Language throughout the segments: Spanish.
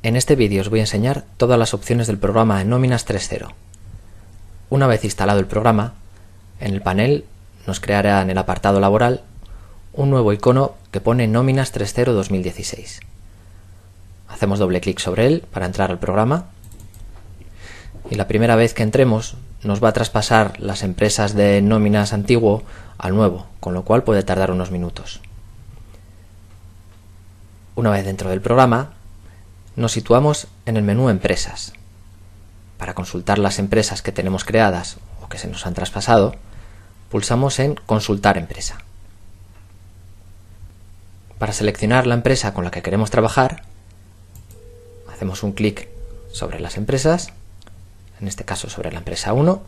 En este vídeo os voy a enseñar todas las opciones del programa de Nóminas 3.0. Una vez instalado el programa, en el panel nos creará en el apartado laboral un nuevo icono que pone Nóminas 3.0 2016. Hacemos doble clic sobre él para entrar al programa y la primera vez que entremos nos va a traspasar las empresas de nóminas antiguo al nuevo, con lo cual puede tardar unos minutos. Una vez dentro del programa, nos situamos en el menú Empresas. Para consultar las empresas que tenemos creadas o que se nos han traspasado, pulsamos en Consultar empresa. Para seleccionar la empresa con la que queremos trabajar, hacemos un clic sobre las empresas, en este caso sobre la empresa 1,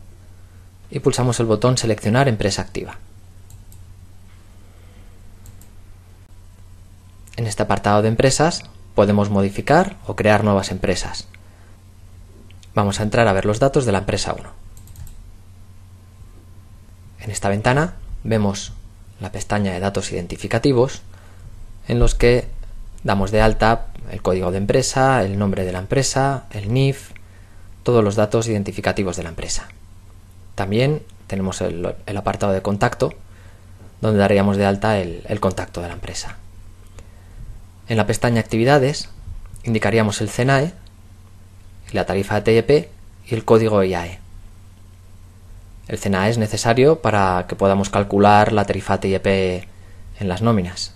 y pulsamos el botón Seleccionar empresa activa. En este apartado de empresas podemos modificar o crear nuevas empresas. Vamos a entrar a ver los datos de la empresa 1. En esta ventana vemos la pestaña de datos identificativos, en los que damos de alta el código de empresa, el nombre de la empresa, el NIF, todos los datos identificativos de la empresa. También tenemos el apartado de contacto, donde daríamos de alta el contacto de la empresa. En la pestaña Actividades indicaríamos el CNAE, la tarifa TIP y el código IAE. El CNAE es necesario para que podamos calcular la tarifa TIP en las nóminas.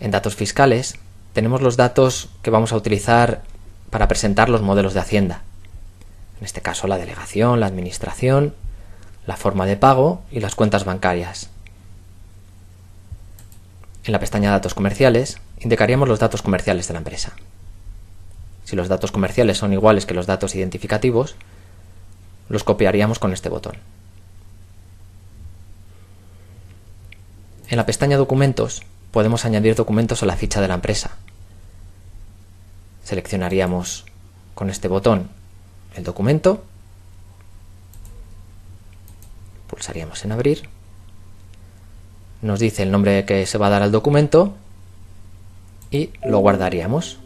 En datos fiscales tenemos los datos que vamos a utilizar para presentar los modelos de Hacienda. En este caso la delegación, la administración, la forma de pago y las cuentas bancarias. En la pestaña Datos comerciales indicaríamos los datos comerciales de la empresa. Si los datos comerciales son iguales que los datos identificativos, los copiaríamos con este botón. En la pestaña Documentos podemos añadir documentos a la ficha de la empresa. Seleccionaríamos con este botón el documento, pulsaríamos en Abrir, nos dice el nombre que se va a dar al documento y lo guardaríamos.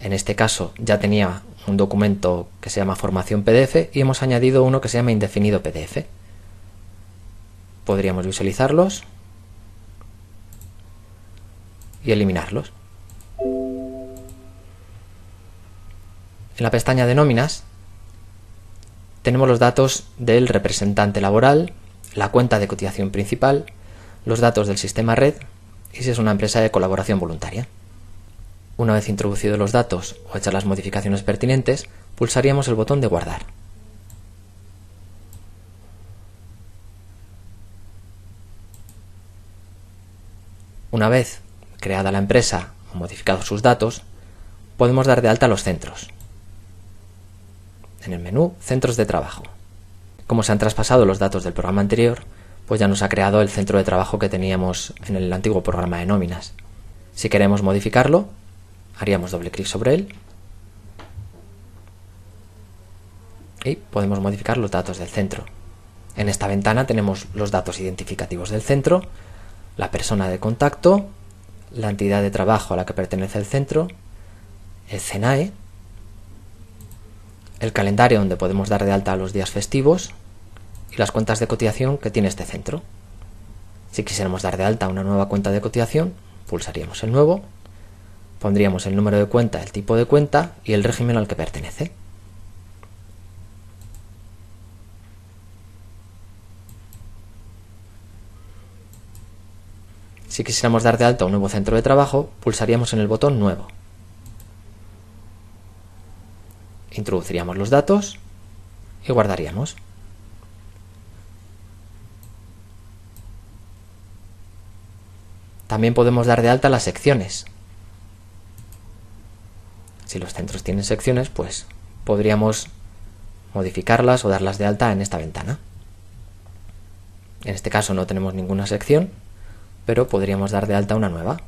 En este caso ya tenía un documento que se llama Formación PDF y hemos añadido uno que se llama Indefinido PDF. Podríamos visualizarlos y eliminarlos. En la pestaña de nóminas tenemos los datos del representante laboral, la cuenta de cotización principal, los datos del sistema red y si es una empresa de colaboración voluntaria. Una vez introducidos los datos o hechas las modificaciones pertinentes, pulsaríamos el botón de guardar. Una vez creada la empresa o modificados sus datos, podemos dar de alta los centros. En el menú Centros de trabajo. Como se han traspasado los datos del programa anterior, pues ya nos ha creado el centro de trabajo que teníamos en el antiguo programa de nóminas. Si queremos modificarlo, haríamos doble clic sobre él y podemos modificar los datos del centro. En esta ventana tenemos los datos identificativos del centro, la persona de contacto, la entidad de trabajo a la que pertenece el centro, el CNAE, el calendario donde podemos dar de alta los días festivos y las cuentas de cotización que tiene este centro. Si quisiéramos dar de alta una nueva cuenta de cotización, pulsaríamos el nuevo, pondríamos el número de cuenta, el tipo de cuenta y el régimen al que pertenece. Si quisiéramos dar de alta un nuevo centro de trabajo, pulsaríamos en el botón Nuevo. Introduciríamos los datos y guardaríamos. También podemos dar de alta las secciones. Si los centros tienen secciones, pues podríamos modificarlas o darlas de alta en esta ventana. En este caso no tenemos ninguna sección, pero podríamos dar de alta una nueva.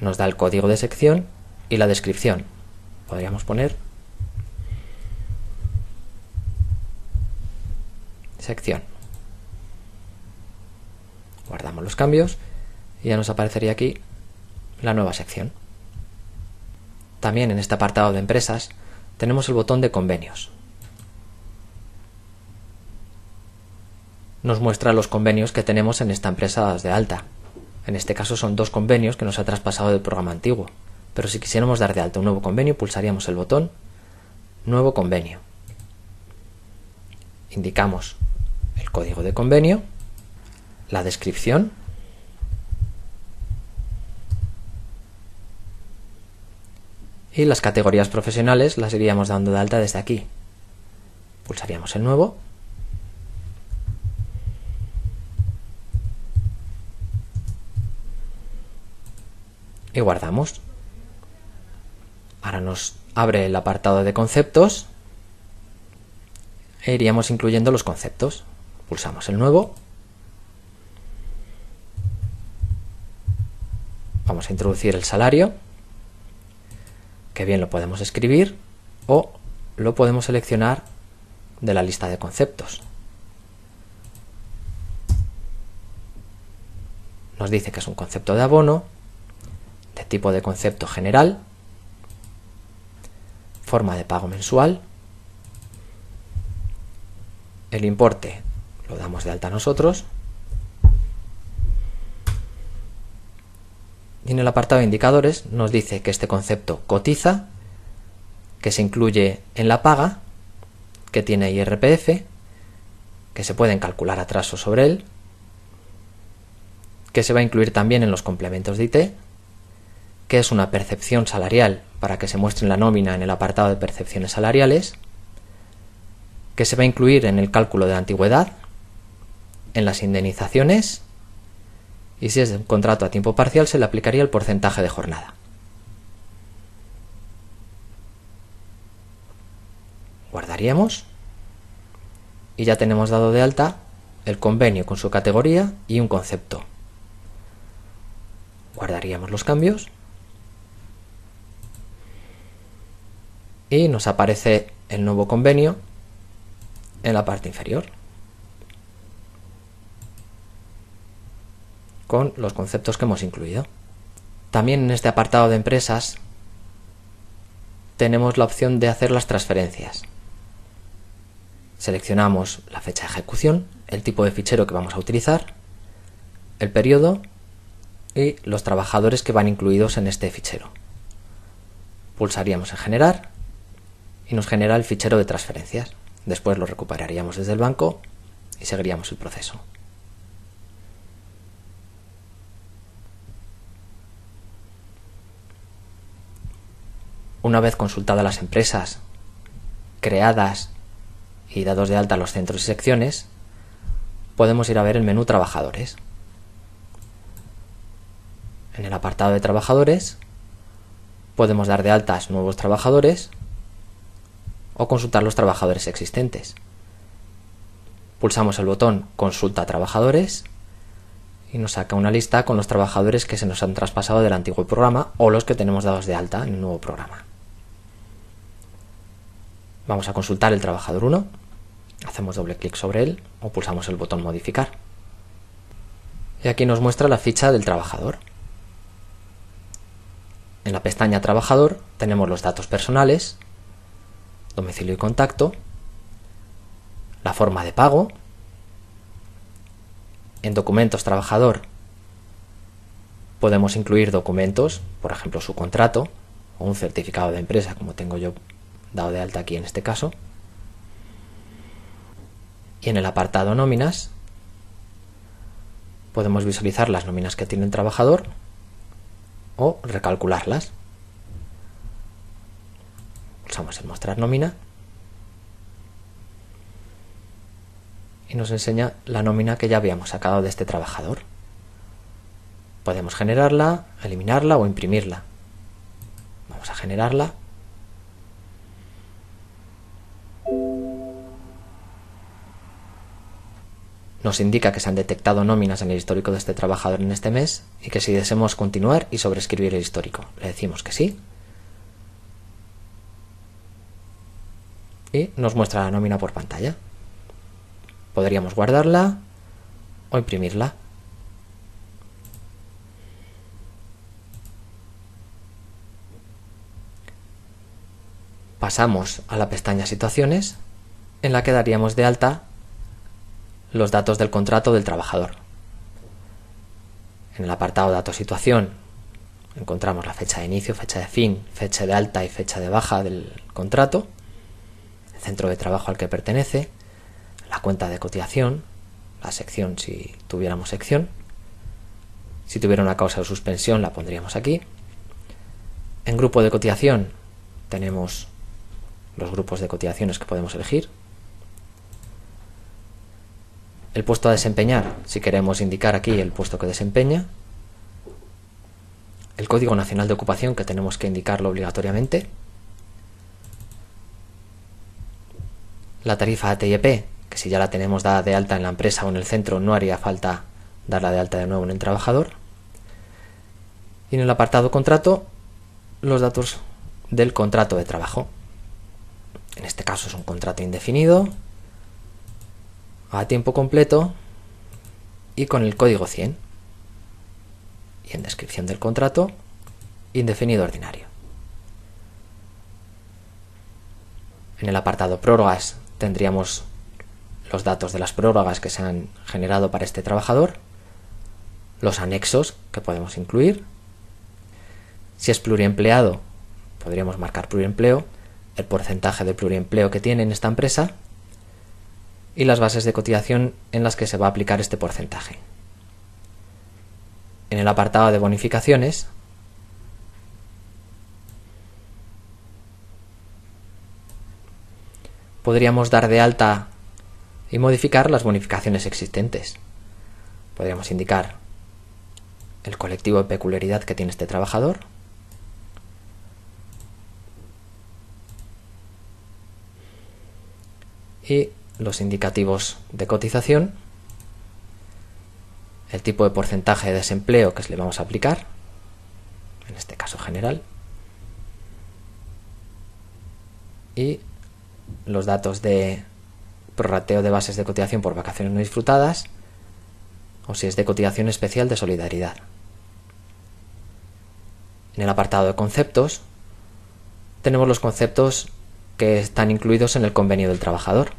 Nos da el código de sección y la descripción. Podríamos poner sección. Guardamos los cambios y ya nos aparecería aquí la nueva sección. También en este apartado de empresas tenemos el botón de convenios. Nos muestra los convenios que tenemos en esta empresa dados de alta. En este caso son 2 convenios que nos ha traspasado del programa antiguo, pero si quisiéramos dar de alta un nuevo convenio, pulsaríamos el botón Nuevo convenio. Indicamos el código de convenio, la descripción y las categorías profesionales las iríamos dando de alta desde aquí. Pulsaríamos el nuevo y guardamos. Ahora nos abre el apartado de conceptos e iríamos incluyendo los conceptos. Pulsamos el nuevo. Vamos a introducir el salario, que bien lo podemos escribir o lo podemos seleccionar de la lista de conceptos. Nos dice que es un concepto de abono, de tipo de concepto general, forma de pago mensual, el importe lo damos de alta nosotros y en el apartado de indicadores nos dice que este concepto cotiza, que se incluye en la paga, que tiene IRPF, que se pueden calcular atrasos sobre él, que se va a incluir también en los complementos de IT, que es una percepción salarial para que se muestre en la nómina en el apartado de percepciones salariales, que se va a incluir en el cálculo de antigüedad, en las indemnizaciones y si es un contrato a tiempo parcial se le aplicaría el porcentaje de jornada. Guardaríamos y ya tenemos dado de alta el convenio con su categoría y un concepto. Guardaríamos los cambios y nos aparece el nuevo convenio en la parte inferior con los conceptos que hemos incluido. También en este apartado de empresas tenemos la opción de hacer las transferencias. Seleccionamos la fecha de ejecución, el tipo de fichero que vamos a utilizar, el periodo y los trabajadores que van incluidos en este fichero. Pulsaríamos en generar y nos genera el fichero de transferencias. Después lo recuperaríamos desde el banco y seguiríamos el proceso. Una vez consultadas las empresas creadas y dados de alta los centros y secciones, podemos ir a ver el menú Trabajadores. En el apartado de Trabajadores podemos dar de altas nuevos trabajadores o consultar los trabajadores existentes. Pulsamos el botón Consulta trabajadores y nos saca una lista con los trabajadores que se nos han traspasado del antiguo programa o los que tenemos dados de alta en el nuevo programa. Vamos a consultar el trabajador 1, hacemos doble clic sobre él o pulsamos el botón Modificar. Y aquí nos muestra la ficha del trabajador. En la pestaña Trabajador tenemos los datos personales, domicilio y contacto, la forma de pago. En documentos trabajador podemos incluir documentos, por ejemplo su contrato o un certificado de empresa como tengo yo dado de alta aquí en este caso. Y en el apartado nóminas podemos visualizar las nóminas que tiene el trabajador o recalcularlas. Pulsamos en mostrar nómina y nos enseña la nómina que ya habíamos sacado de este trabajador. Podemos generarla, eliminarla o imprimirla. Vamos a generarla. Nos indica que se han detectado nóminas en el histórico de este trabajador en este mes y que si deseamos continuar y sobreescribir el histórico, le decimos que sí. Y nos muestra la nómina por pantalla. Podríamos guardarla o imprimirla. pasamos a la pestaña Situaciones, en la que daríamos de alta los datos del contrato del trabajador. En el apartado Datos Situación encontramos la fecha de inicio, fecha de fin, fecha de alta y fecha de baja del contrato, el centro de trabajo al que pertenece, la cuenta de cotización, la sección si tuviéramos sección. Si tuviera una causa de suspensión la pondríamos aquí. En grupo de cotización tenemos los grupos de cotizaciones que podemos elegir. El puesto a desempeñar, si queremos indicar aquí el puesto que desempeña. El Código Nacional de Ocupación, que tenemos que indicarlo obligatoriamente. La tarifa ATIP, que si ya la tenemos dada de alta en la empresa o en el centro no haría falta darla de alta de nuevo en el trabajador. Y en el apartado Contrato, los datos del contrato de trabajo. En este caso es un contrato indefinido, a tiempo completo y con el código 100. Y en descripción del contrato, indefinido ordinario. En el apartado Prórrogas tendríamos los datos de las prórrogas que se han generado para este trabajador, los anexos que podemos incluir. Si es pluriempleado, podríamos marcar pluriempleo, el porcentaje de pluriempleo que tiene en esta empresa y las bases de cotización en las que se va a aplicar este porcentaje. En el apartado de bonificaciones podríamos dar de alta y modificar las bonificaciones existentes. Podríamos indicar el colectivo de peculiaridad que tiene este trabajador, y los indicativos de cotización, el tipo de porcentaje de desempleo que le vamos a aplicar, en este caso general, y los datos de prorrateo de bases de cotización por vacaciones no disfrutadas, o si es de cotización especial de solidaridad. En el apartado de conceptos tenemos los conceptos que están incluidos en el convenio del trabajador.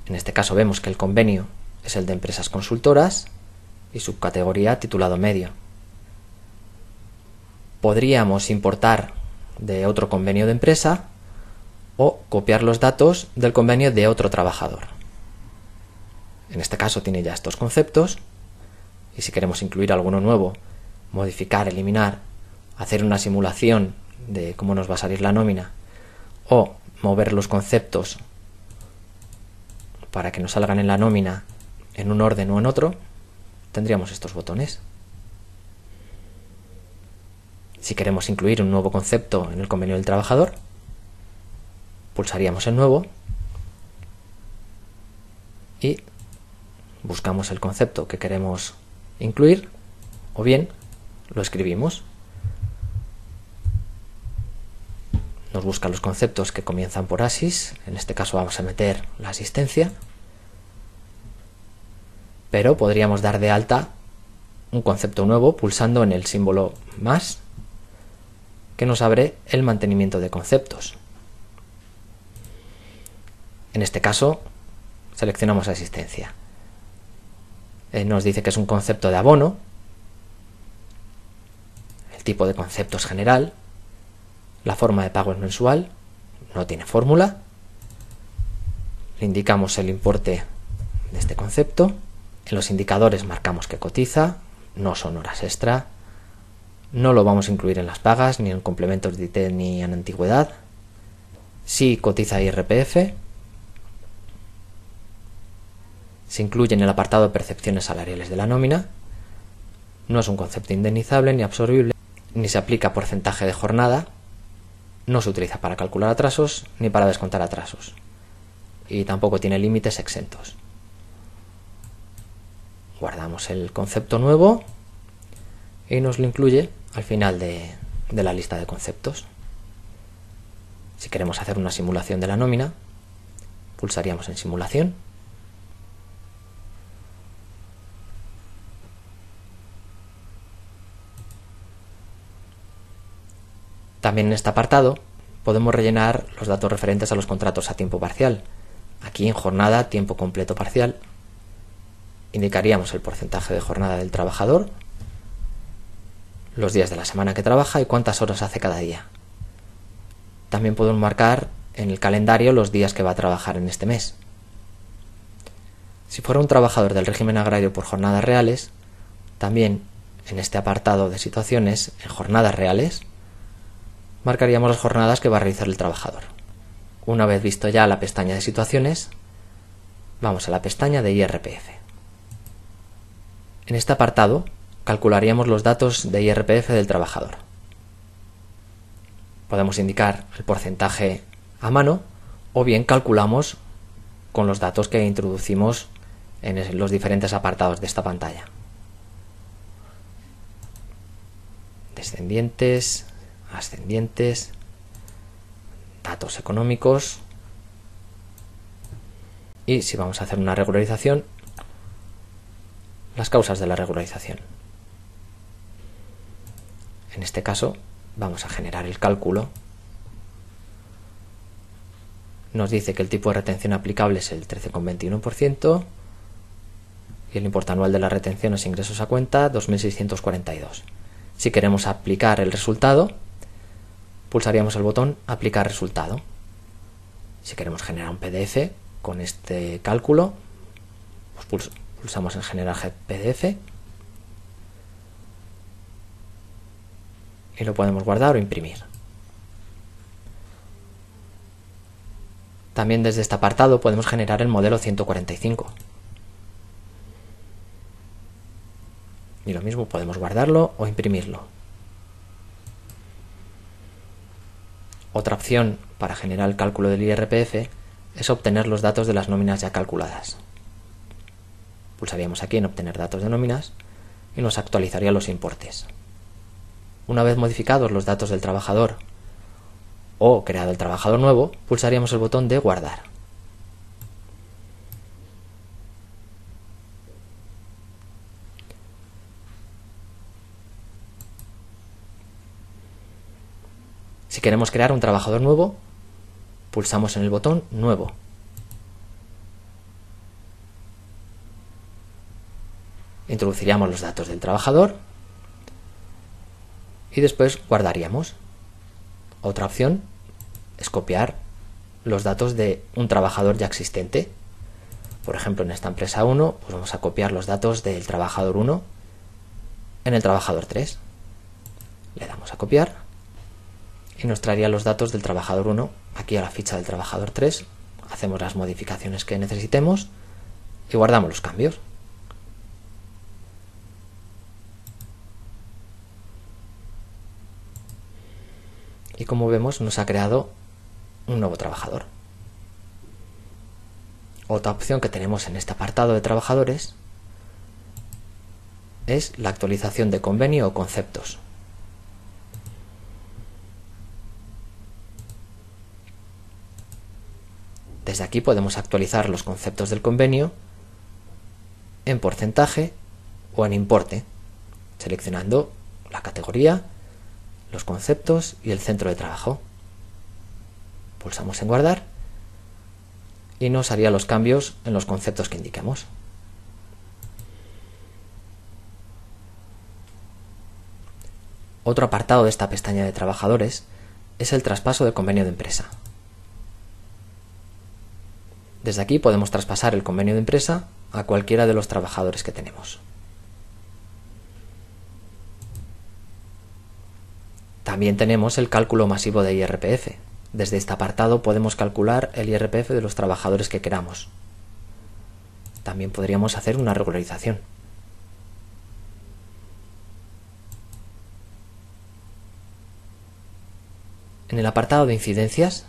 En este caso vemos que el convenio es el de empresas consultoras y subcategoría titulado medio. Podríamos importar de otro convenio de empresa o copiar los datos del convenio de otro trabajador. En este caso tiene ya estos conceptos, y si queremos incluir alguno nuevo, modificar, eliminar, hacer una simulación de cómo nos va a salir la nómina o mover los conceptos para que nos salgan en la nómina en un orden o en otro, tendríamos estos botones. Si queremos incluir un nuevo concepto en el convenio del trabajador, pulsaríamos en nuevo y buscamos el concepto que queremos incluir, o bien lo escribimos. Nos busca los conceptos que comienzan por ASIS, en este caso vamos a meter la asistencia, pero podríamos dar de alta un concepto nuevo pulsando en el símbolo más, que nos abre el mantenimiento de conceptos. En este caso seleccionamos asistencia. Nos dice que es un concepto de abono, el tipo de concepto es general, la forma de pago es mensual, no tiene fórmula, le indicamos el importe de este concepto, en los indicadores marcamos que cotiza, no son horas extra, no lo vamos a incluir en las pagas, ni en complementos de IT ni en antigüedad, sí cotiza IRPF, se incluye en el apartado de percepciones salariales de la nómina, no es un concepto indemnizable ni absorbible, ni se aplica porcentaje de jornada, no se utiliza para calcular atrasos ni para descontar atrasos, y tampoco tiene límites exentos. Guardamos el concepto nuevo y nos lo incluye al final de la lista de conceptos. Si queremos hacer una simulación de la nómina, pulsaríamos en simulación. También en este apartado podemos rellenar los datos referentes a los contratos a tiempo parcial. Aquí en jornada, tiempo completo parcial, indicaríamos el porcentaje de jornada del trabajador, los días de la semana que trabaja y cuántas horas hace cada día. También podemos marcar en el calendario los días que va a trabajar en este mes. Si fuera un trabajador del régimen agrario por jornadas reales, también en este apartado de situaciones, en jornadas reales, marcaríamos las jornadas que va a realizar el trabajador. Una vez visto ya la pestaña de situaciones, vamos a la pestaña de IRPF. En este apartado calcularíamos los datos de IRPF del trabajador. Podemos indicar el porcentaje a mano o bien calculamos con los datos que introducimos en los diferentes apartados de esta pantalla. Descendientes, ascendientes, datos económicos y si vamos a hacer una regularización, las causas de la regularización. En este caso vamos a generar el cálculo. Nos dice que el tipo de retención aplicable es el 13,21% y el importe anual de la retención es ingresos a cuenta 2.642. Si queremos aplicar el resultado, pulsaríamos el botón Aplicar resultado. Si queremos generar un PDF con este cálculo, pues pulsamos en Generar PDF y lo podemos guardar o imprimir. También desde este apartado podemos generar el modelo 145. Y lo mismo, podemos guardarlo o imprimirlo. Otra opción para generar el cálculo del IRPF es obtener los datos de las nóminas ya calculadas. Pulsaríamos aquí en Obtener datos de nóminas y nos actualizaría los importes. Una vez modificados los datos del trabajador o creado el trabajador nuevo, pulsaríamos el botón de Guardar. Si queremos crear un trabajador nuevo, pulsamos en el botón Nuevo. Introduciríamos los datos del trabajador y después guardaríamos. Otra opción es copiar los datos de un trabajador ya existente. Por ejemplo, en esta empresa 1, pues vamos a copiar los datos del trabajador 1 en el trabajador 3. Le damos a copiar y nos traería los datos del trabajador 1 aquí a la ficha del trabajador 3. Hacemos las modificaciones que necesitemos y guardamos los cambios. Y como vemos, nos ha creado un nuevo trabajador. Otra opción que tenemos en este apartado de trabajadores es la actualización de convenio o conceptos. Desde aquí podemos actualizar los conceptos del convenio en porcentaje o en importe, seleccionando la categoría, los conceptos y el centro de trabajo. Pulsamos en Guardar y nos haría los cambios en los conceptos que indiquemos. Otro apartado de esta pestaña de trabajadores es el traspaso de convenio de empresa. Desde aquí podemos traspasar el convenio de empresa a cualquiera de los trabajadores que tenemos. También tenemos el cálculo masivo de IRPF. Desde este apartado podemos calcular el IRPF de los trabajadores que queramos. También podríamos hacer una regularización. En el apartado de incidencias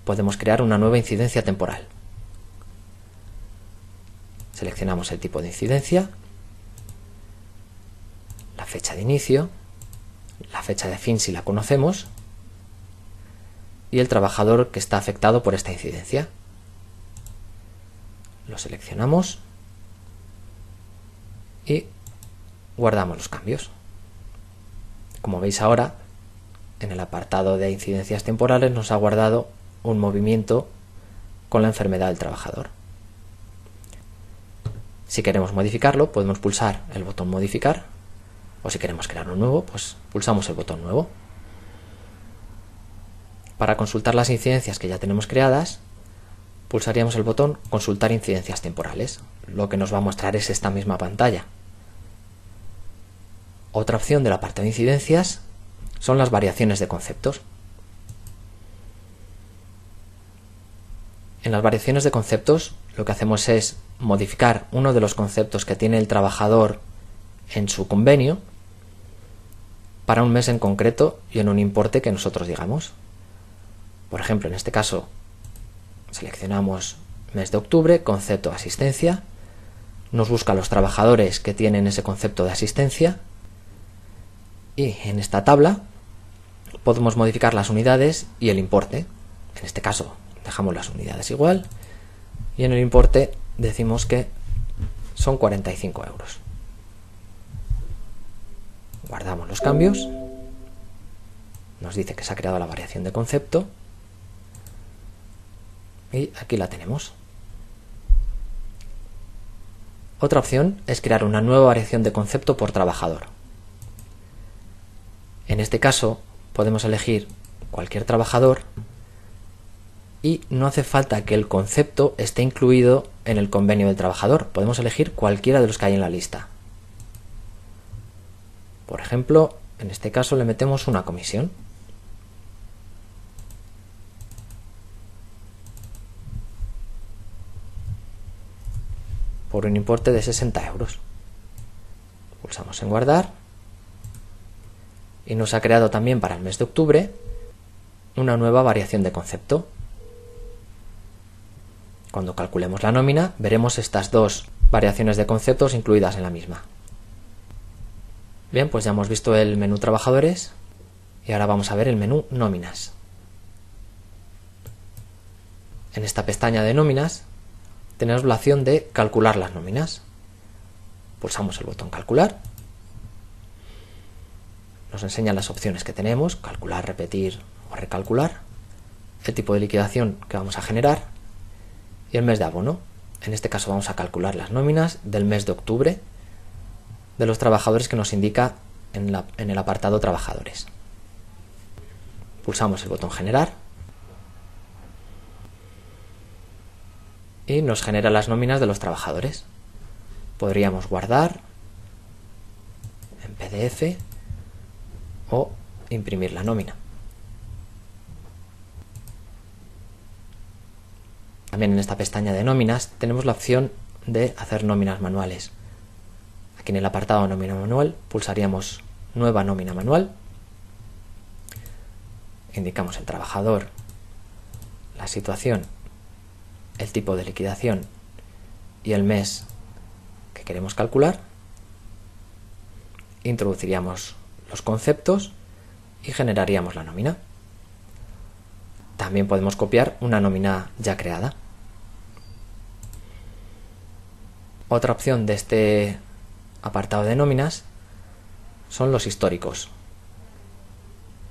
podemos crear una nueva incidencia temporal. Seleccionamos el tipo de incidencia, la fecha de inicio, la fecha de fin si la conocemos y el trabajador que está afectado por esta incidencia. Lo seleccionamos y guardamos los cambios. Como veis ahora, en el apartado de incidencias temporales nos ha guardado un movimiento con la enfermedad del trabajador. Si queremos modificarlo, podemos pulsar el botón modificar, o si queremos crear uno nuevo, pues pulsamos el botón nuevo. Para consultar las incidencias que ya tenemos creadas, pulsaríamos el botón consultar incidencias temporales. Lo que nos va a mostrar es esta misma pantalla. Otra opción del apartado de incidencias son las variaciones de conceptos. En las variaciones de conceptos lo que hacemos es modificar uno de los conceptos que tiene el trabajador en su convenio para un mes en concreto y en un importe que nosotros digamos. Por ejemplo, en este caso seleccionamos mes de octubre, concepto de asistencia, nos busca los trabajadores que tienen ese concepto de asistencia y en esta tabla podemos modificar las unidades y el importe. En este caso dejamos las unidades igual y en el importe decimos que son 45 euros. Guardamos los cambios, nos dice que se ha creado la variación de concepto y aquí la tenemos. Otra opción es crear una nueva variación de concepto por trabajador. En este caso podemos elegir cualquier trabajador y no hace falta que el concepto esté incluido en el convenio del trabajador. Podemos elegir cualquiera de los que hay en la lista. Por ejemplo, en este caso le metemos una comisión. Por un importe de 60 euros. Pulsamos en guardar y nos ha creado también para el mes de octubre una nueva variación de concepto. Cuando calculemos la nómina veremos estas dos variaciones de conceptos incluidas en la misma. Bien, pues ya hemos visto el menú trabajadores y ahora vamos a ver el menú nóminas. En esta pestaña de nóminas tenemos la opción de calcular las nóminas. Pulsamos el botón calcular. Nos enseñan las opciones que tenemos: calcular, repetir o recalcular, el tipo de liquidación que vamos a generar y el mes de abono. En este caso vamos a calcular las nóminas del mes de octubre de los trabajadores que nos indica en el apartado trabajadores. Pulsamos el botón generar y nos genera las nóminas de los trabajadores. Podríamos guardar en PDF o imprimir la nómina. También en esta pestaña de nóminas tenemos la opción de hacer nóminas manuales. Aquí en el apartado nómina manual pulsaríamos nueva nómina manual, indicamos el trabajador, la situación, el tipo de liquidación y el mes que queremos calcular, introduciríamos los conceptos y generaríamos la nómina. También podemos copiar una nómina ya creada. Otra opción de este apartado de nóminas son los históricos.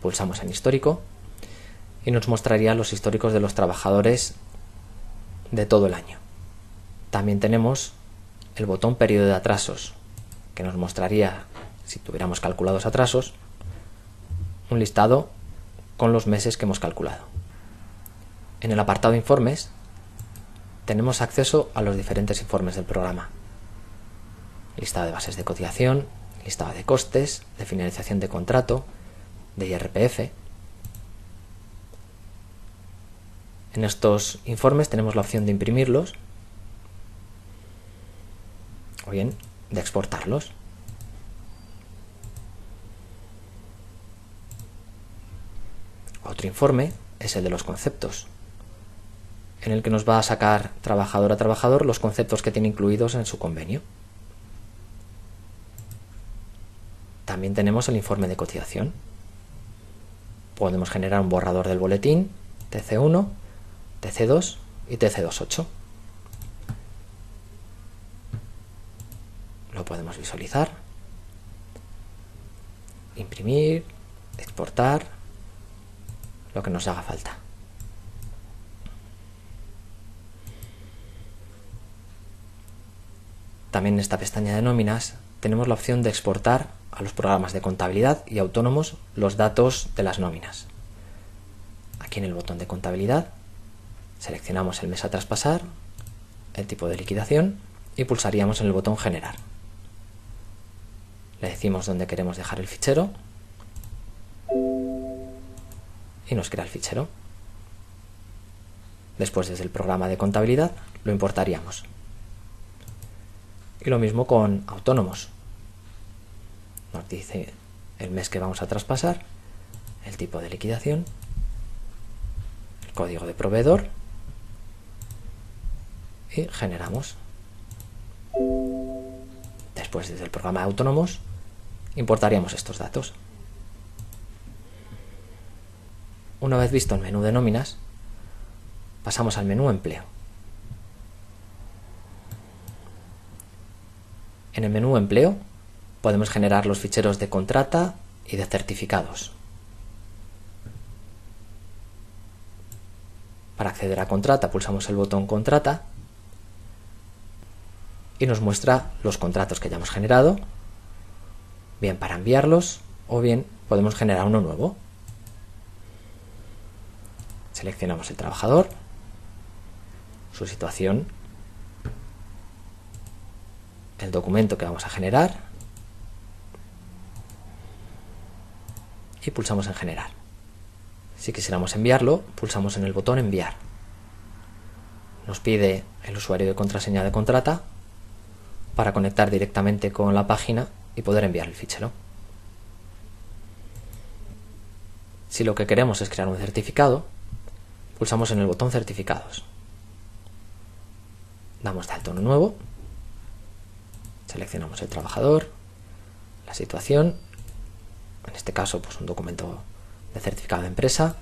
Pulsamos en histórico y nos mostraría los históricos de los trabajadores de todo el año. También tenemos el botón periodo de atrasos, que nos mostraría, si tuviéramos calculados atrasos, un listado con los meses que hemos calculado. En el apartado informes tenemos acceso a los diferentes informes del programa: listado de bases de cotización, listado de costes, de finalización de contrato, de IRPF. En estos informes tenemos la opción de imprimirlos o bien de exportarlos. Otro informe es el de los conceptos, en el que nos va a sacar trabajador a trabajador los conceptos que tiene incluidos en su convenio. También tenemos el informe de cotización. Podemos generar un borrador del boletín TC1, TC2 y TC28. Lo podemos visualizar, imprimir, exportar lo que nos haga falta. También en esta pestaña de nóminas tenemos la opción de exportar a los programas de contabilidad y autónomos los datos de las nóminas. Aquí en el botón de contabilidad seleccionamos el mes a traspasar, el tipo de liquidación y pulsaríamos en el botón generar. Le decimos dónde queremos dejar el fichero y nos crea el fichero. Después, desde el programa de contabilidad lo importaríamos. Y lo mismo con autónomos. Nos dice el mes que vamos a traspasar, el tipo de liquidación, el código de proveedor y generamos. Después, desde el programa de autónomos, importaríamos estos datos. Una vez visto el menú de nóminas, pasamos al menú empleo. En el menú empleo podemos generar los ficheros de contrata y de certificados. Para acceder a contrata pulsamos el botón contrata y nos muestra los contratos que ya hemos generado, bien para enviarlos o bien podemos generar uno nuevo. Seleccionamos el trabajador, su situación, el documento que vamos a generar y pulsamos en generar. Si quisiéramos enviarlo, pulsamos en el botón enviar. Nos pide el usuario de contraseña de contrata para conectar directamente con la página y poder enviar el fichero. Si lo que queremos es crear un certificado, pulsamos en el botón certificados. Damos de alta uno nuevo. Seleccionamos el trabajador, la situación, en este caso pues un documento de certificado de empresa.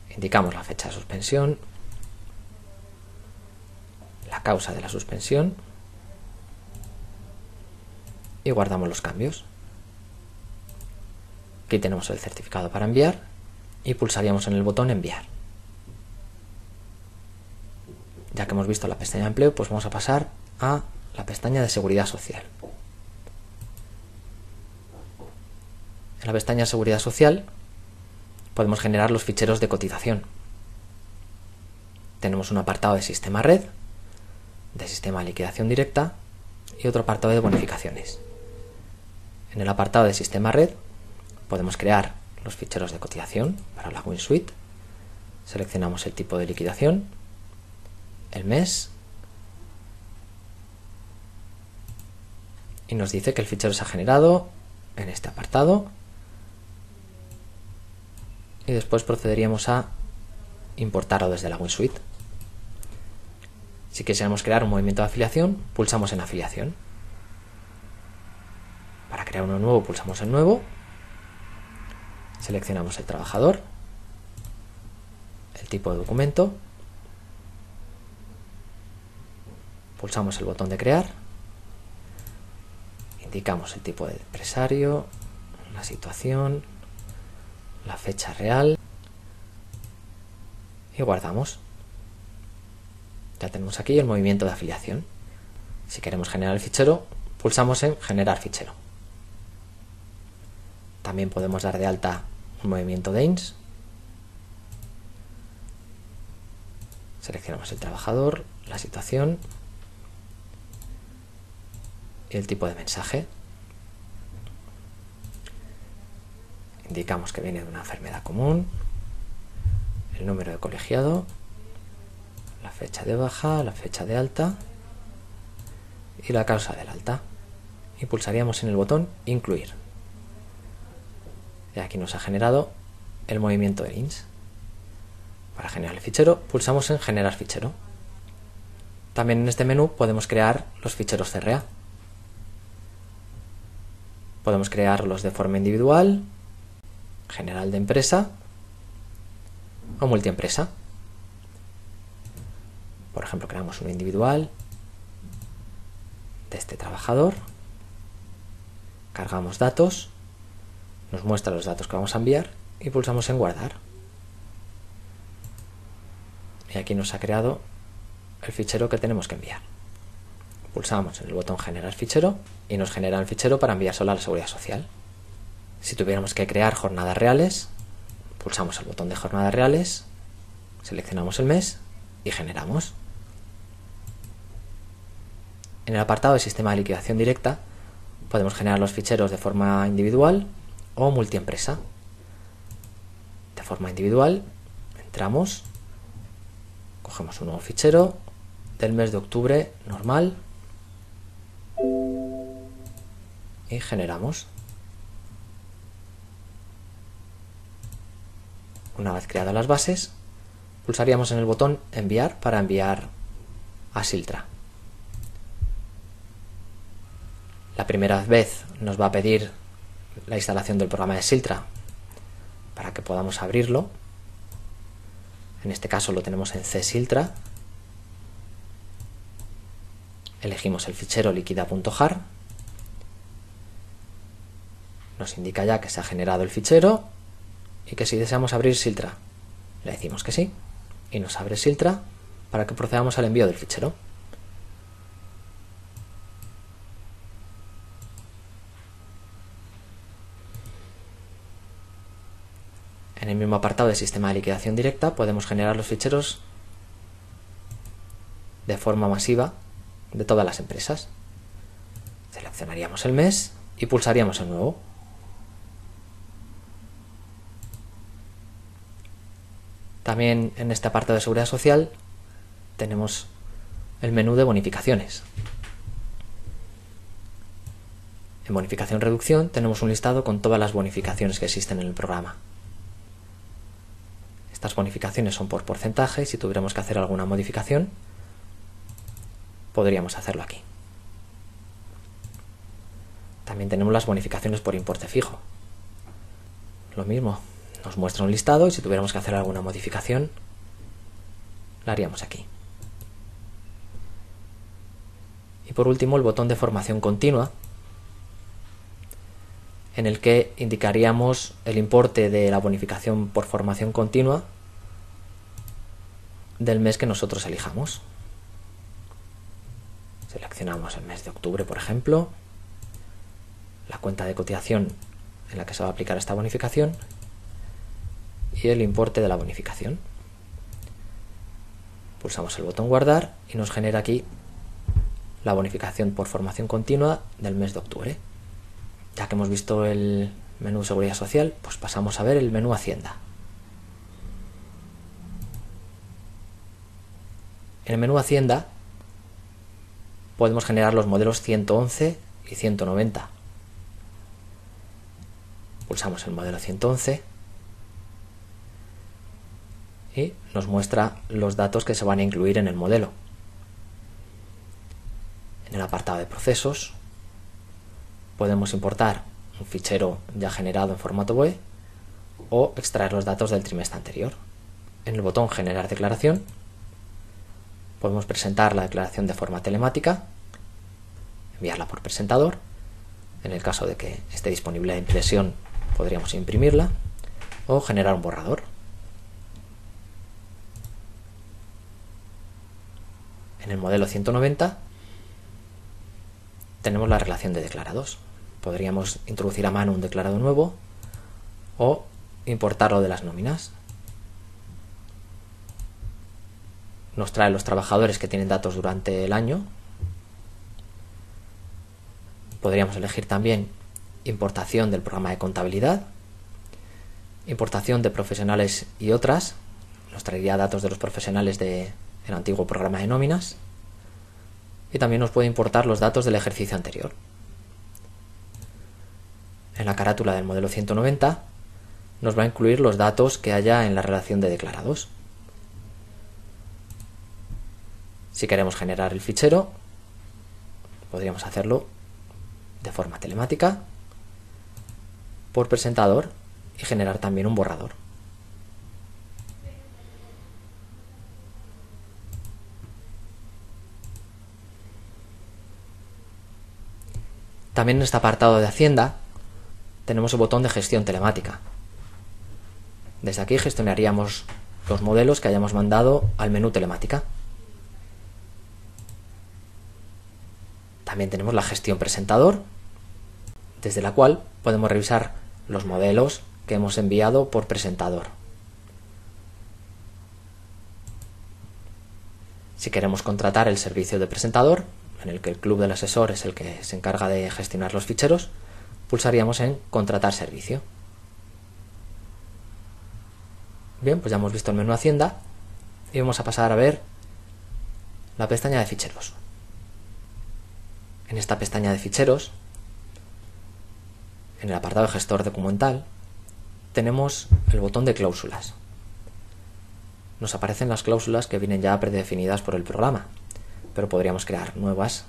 Indicamos la fecha de suspensión, la causa de la suspensión y guardamos los cambios. Aquí tenemos el certificado para enviar y pulsaríamos en el botón enviar. Ya que hemos visto la pestaña de empleo, pues vamos a pasar a la pestaña de seguridad social. En la pestaña de seguridad social podemos generar los ficheros de cotización. Tenemos un apartado de sistema red, de sistema de liquidación directa y otro apartado de bonificaciones. En el apartado de sistema red podemos crear los ficheros de cotización para la WinSuite. Seleccionamos el tipo de liquidación, el mes y nos dice que el fichero se ha generado en este apartado y después procederíamos a importarlo desde la WinSuite. Si quisiéramos crear un movimiento de afiliación, pulsamos en afiliación. Para crear uno nuevo pulsamos en nuevo, seleccionamos el trabajador, el tipo de documento, pulsamos el botón de crear, indicamos el tipo de empresario, la situación, la fecha real y guardamos. Ya tenemos aquí el movimiento de afiliación. Si queremos generar el fichero, pulsamos en generar fichero. También podemos dar de alta un movimiento de INS. Seleccionamos el trabajador, la situación y el tipo de mensaje. Indicamos que viene de una enfermedad común, el número de colegiado, la fecha de baja, la fecha de alta y la causa del alta. Y pulsaríamos en el botón incluir. Y aquí nos ha generado el movimiento de INS. Para generar el fichero, pulsamos en generar fichero. También en este menú podemos crear los ficheros CRA. Podemos crearlos de forma individual, general de empresa o multiempresa. Por ejemplo, creamos uno individual de este trabajador, cargamos datos Nos muestra los datos que vamos a enviar y pulsamos en guardar. Y aquí nos ha creado el fichero que tenemos que enviar. Pulsamos en el botón generar fichero y nos genera el fichero para enviárselo a la Seguridad Social. Si tuviéramos que crear jornadas reales, pulsamos el botón de jornadas reales, seleccionamos el mes y generamos. En el apartado de sistema de liquidación directa podemos generar los ficheros de forma individual o multiempresa. De forma individual, entramos, cogemos un nuevo fichero del mes de octubre normal y generamos. Una vez creadas las bases, pulsaríamos en el botón enviar para enviar a Siltra. La primera vez nos va a pedir la instalación del programa de Siltra para que podamos abrirlo. En este caso lo tenemos en csiltra. Elegimos el fichero liquida.jar. Nos indica ya que se ha generado el fichero y que si deseamos abrir Siltra, le decimos que sí y nos abre Siltra para que procedamos al envío del fichero. En el mismo apartado de sistema de liquidación directa podemos generar los ficheros de forma masiva de todas las empresas. Seleccionaríamos el mes y pulsaríamos el nuevo. También en este apartado de seguridad social tenemos el menú de bonificaciones. En bonificación reducción tenemos un listado con todas las bonificaciones que existen en el programa. Estas bonificaciones son por porcentaje y si tuviéramos que hacer alguna modificación podríamos hacerlo aquí. También tenemos las bonificaciones por importe fijo. Lo mismo, nos muestra un listado y si tuviéramos que hacer alguna modificación la haríamos aquí. Y por último el botón de formación continua, en el que indicaríamos el importe de la bonificación por formación continua del mes que nosotros elijamos. Seleccionamos el mes de octubre, por ejemplo, la cuenta de cotización en la que se va a aplicar esta bonificación y el importe de la bonificación. Pulsamos el botón guardar y nos genera aquí la bonificación por formación continua del mes de octubre. Ya que hemos visto el menú Seguridad Social, pues pasamos a ver el menú Hacienda. En el menú Hacienda podemos generar los modelos 111 y 190. Pulsamos el modelo 111 y nos muestra los datos que se van a incluir en el modelo. En el apartado de procesos podemos importar un fichero ya generado en formato BOE o extraer los datos del trimestre anterior. En el botón Generar declaración podemos presentar la declaración de forma telemática, enviarla por presentador. En el caso de que esté disponible la impresión podríamos imprimirla o generar un borrador. En el modelo 190 tenemos la relación de declarados. Podríamos introducir a mano un declarado nuevo o importarlo de las nóminas. Nos trae los trabajadores que tienen datos durante el año. Podríamos elegir también importación del programa de contabilidad, importación de profesionales y otras. Nos traería datos de los profesionales del antiguo programa de nóminas y también nos puede importar los datos del ejercicio anterior. En la carátula del modelo 190 nos va a incluir los datos que haya en la relación de declarados. Si queremos generar el fichero, podríamos hacerlo de forma telemática, por presentador y generar también un borrador. También en este apartado de Hacienda tenemos el botón de gestión telemática. Desde aquí gestionaríamos los modelos que hayamos mandado al menú telemática. También tenemos la gestión presentador, desde la cual podemos revisar los modelos que hemos enviado por presentador. Si queremos contratar el servicio de presentador, en el que el club del asesor es el que se encarga de gestionar los ficheros, pulsaríamos en contratar servicio. Bien, pues ya hemos visto el menú Hacienda y vamos a pasar a ver la pestaña de ficheros. En esta pestaña de ficheros, en el apartado de gestor documental, tenemos el botón de cláusulas. Nos aparecen las cláusulas que vienen ya predefinidas por el programa, pero podríamos crear nuevas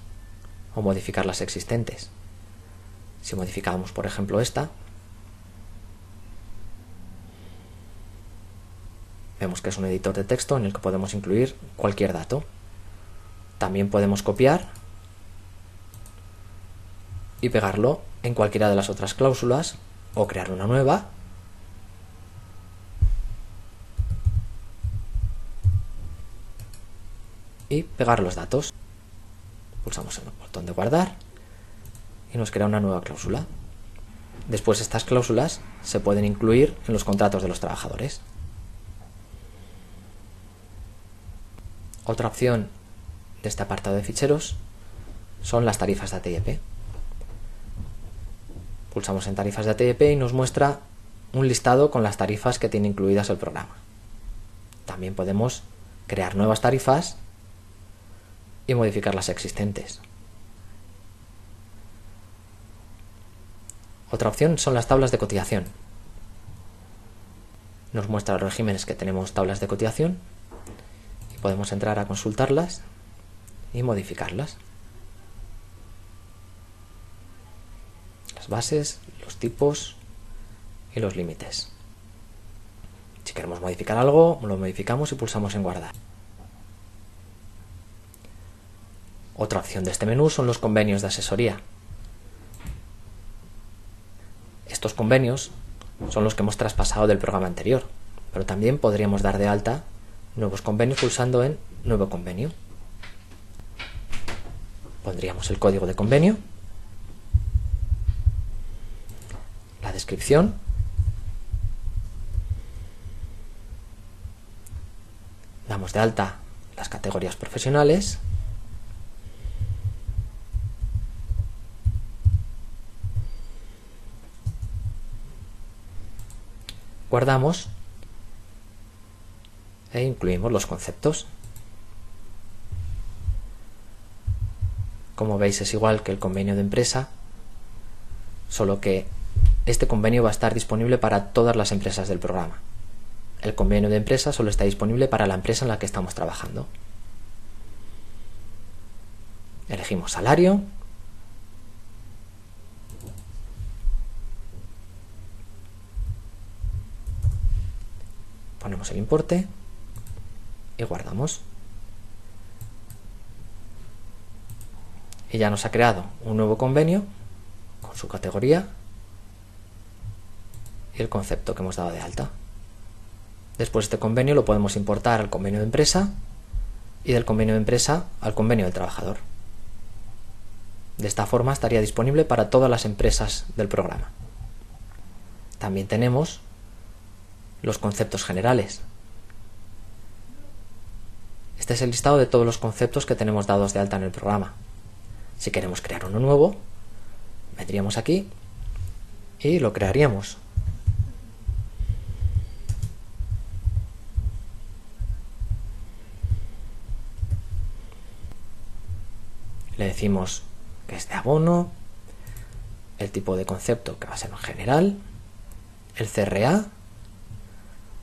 o modificar las existentes. Si modificamos, por ejemplo, esta, vemos que es un editor de texto en el que podemos incluir cualquier dato. También podemos copiar y pegarlo en cualquiera de las otras cláusulas o crear una nueva y pegar los datos. Pulsamos en el botón de guardar y nos crea una nueva cláusula. Después estas cláusulas se pueden incluir en los contratos de los trabajadores. Otra opción de este apartado de ficheros son las tarifas de ATP. Pulsamos en tarifas de ATP y nos muestra un listado con las tarifas que tiene incluidas el programa. También podemos crear nuevas tarifas y modificar las existentes. Otra opción son las tablas de cotización. Nos muestra los regímenes que tenemos tablas de cotización y podemos entrar a consultarlas y modificarlas. Las bases, los tipos y los límites. Si queremos modificar algo, lo modificamos y pulsamos en guardar. Otra opción de este menú son los convenios de asesoría. Estos convenios son los que hemos traspasado del programa anterior, pero también podríamos dar de alta nuevos convenios pulsando en Nuevo convenio. Pondríamos el código de convenio, la descripción, damos de alta las categorías profesionales, guardamos e incluimos los conceptos. Como veis, es igual que el convenio de empresa, solo que este convenio va a estar disponible para todas las empresas del programa. El convenio de empresa solo está disponible para la empresa en la que estamos trabajando. Elegimos salario. Ponemos el importe y guardamos. Y ya nos ha creado un nuevo convenio con su categoría y el concepto que hemos dado de alta. Después este convenio lo podemos importar al convenio de empresa y del convenio de empresa al convenio del trabajador. De esta forma estaría disponible para todas las empresas del programa. También tenemos los conceptos generales. Este es el listado de todos los conceptos que tenemos dados de alta en el programa. Si queremos crear uno nuevo, vendríamos aquí y lo crearíamos. Le decimos que es de abono, el tipo de concepto que va a ser en general, el CRA,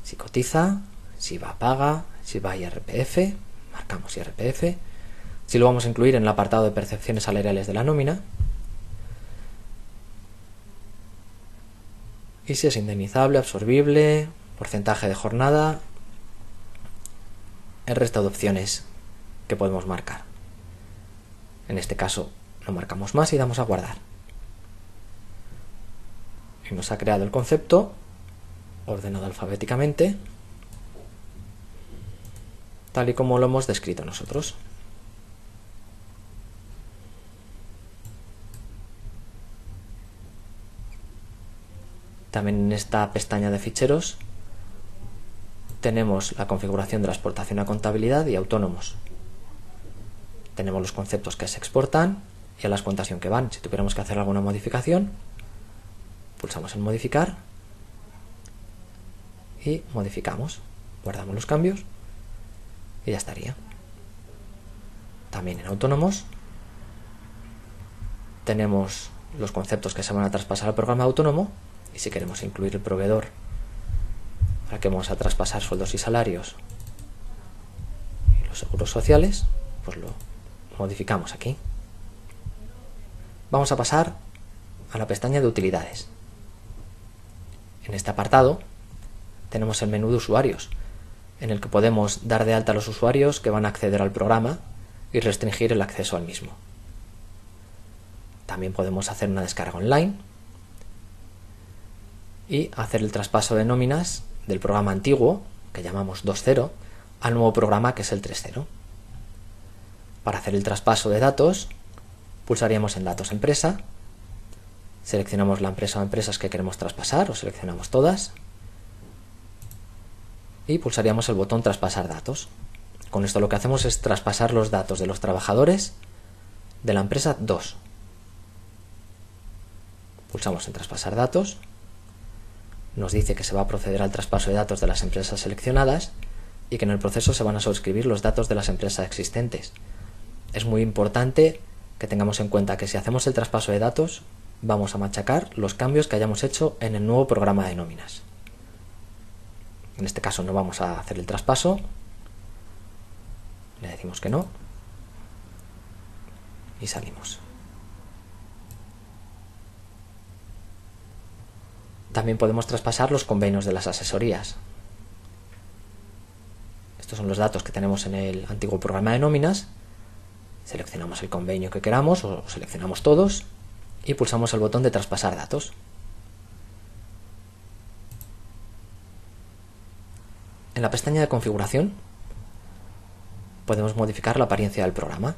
si cotiza, si va a paga, si va a IRPF, marcamos IRPF, si lo vamos a incluir en el apartado de percepciones salariales de la nómina, y si es indemnizable, absorbible, porcentaje de jornada, el resto de opciones que podemos marcar. En este caso no marcamos más y damos a guardar. y nos ha creado el concepto ordenado alfabéticamente, tal y como lo hemos descrito nosotros. También en esta pestaña de ficheros tenemos la configuración de la exportación a contabilidad y autónomos. Tenemos los conceptos que se exportan y a las cuentas que van. Si tuviéramos que hacer alguna modificación, pulsamos en modificar y modificamos. Guardamos los cambios y ya estaría. También en autónomos tenemos los conceptos que se van a traspasar al programa autónomo, y si queremos incluir el proveedor al que vamos a traspasar sueldos y salarios y los seguros sociales, pues lo modificamos aquí. Vamos a pasar a la pestaña de utilidades. En este apartado tenemos el menú de usuarios, en el que podemos dar de alta a los usuarios que van a acceder al programa y restringir el acceso al mismo. También podemos hacer una descarga online y hacer el traspaso de nóminas del programa antiguo, que llamamos 2.0, al nuevo programa, que es el 3.0. Para hacer el traspaso de datos, pulsaríamos en Datos Empresa, seleccionamos la empresa o empresas que queremos traspasar, o seleccionamos todas, y pulsaríamos el botón Traspasar datos. Con esto lo que hacemos es traspasar los datos de los trabajadores de la empresa 2. Pulsamos en Traspasar datos, nos dice que se va a proceder al traspaso de datos de las empresas seleccionadas y que en el proceso se van a sobrescribir los datos de las empresas existentes. Es muy importante que tengamos en cuenta que si hacemos el traspaso de datos, vamos a machacar los cambios que hayamos hecho en el nuevo programa de nóminas. En este caso no vamos a hacer el traspaso, le decimos que no y salimos. También podemos traspasar los convenios de las asesorías. Estos son los datos que tenemos en el antiguo programa de nóminas. Seleccionamos el convenio que queramos o seleccionamos todos y pulsamos el botón de traspasar datos. En la pestaña de configuración podemos modificar la apariencia del programa.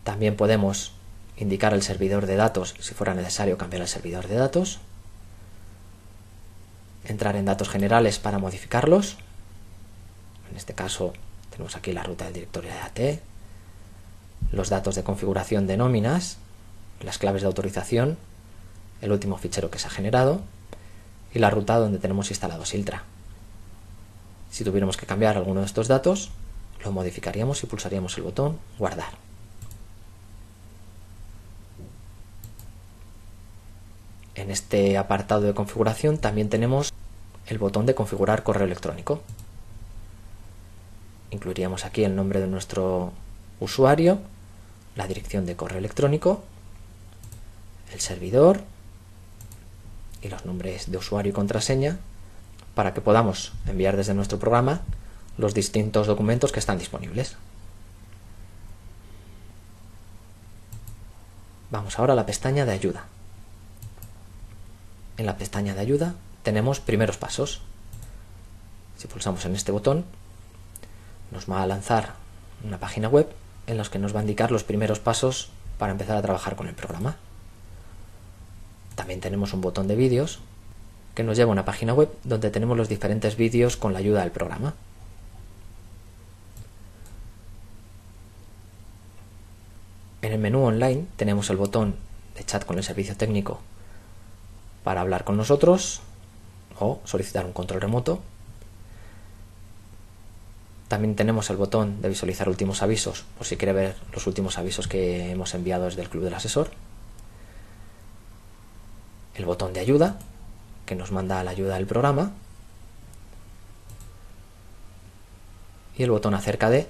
También podemos indicar el servidor de datos si fuera necesario cambiar el servidor de datos, entrar en datos generales para modificarlos. En este caso tenemos aquí la ruta del directorio de AT, los datos de configuración de nóminas, las claves de autorización, el último fichero que se ha generado y la ruta donde tenemos instalado Siltra. Si tuviéramos que cambiar alguno de estos datos, lo modificaríamos y pulsaríamos el botón Guardar. En este apartado de configuración también tenemos el botón de configurar correo electrónico. Incluiríamos aquí el nombre de nuestro usuario, la dirección de correo electrónico, el servidor y los nombres de usuario y contraseña para que podamos enviar desde nuestro programa los distintos documentos que están disponibles. Vamos ahora a la pestaña de ayuda. En la pestaña de ayuda tenemos primeros pasos. Si pulsamos en este botón, nos va a lanzar una página web en la que nos va a indicar los primeros pasos para empezar a trabajar con el programa. También tenemos un botón de vídeos que nos lleva a una página web donde tenemos los diferentes vídeos con la ayuda del programa. En el menú online tenemos el botón de chat con el servicio técnico para hablar con nosotros o solicitar un control remoto. También tenemos el botón de visualizar últimos avisos, por si quiere ver los últimos avisos que hemos enviado desde el Club del Asesor. El botón de ayuda, que nos manda a la ayuda del programa. Y el botón acerca de,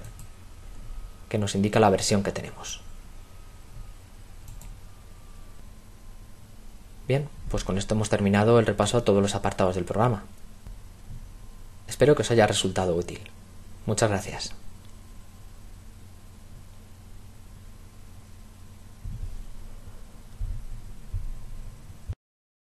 que nos indica la versión que tenemos. Bien, pues con esto hemos terminado el repaso a todos los apartados del programa. Espero que os haya resultado útil. Muchas gracias.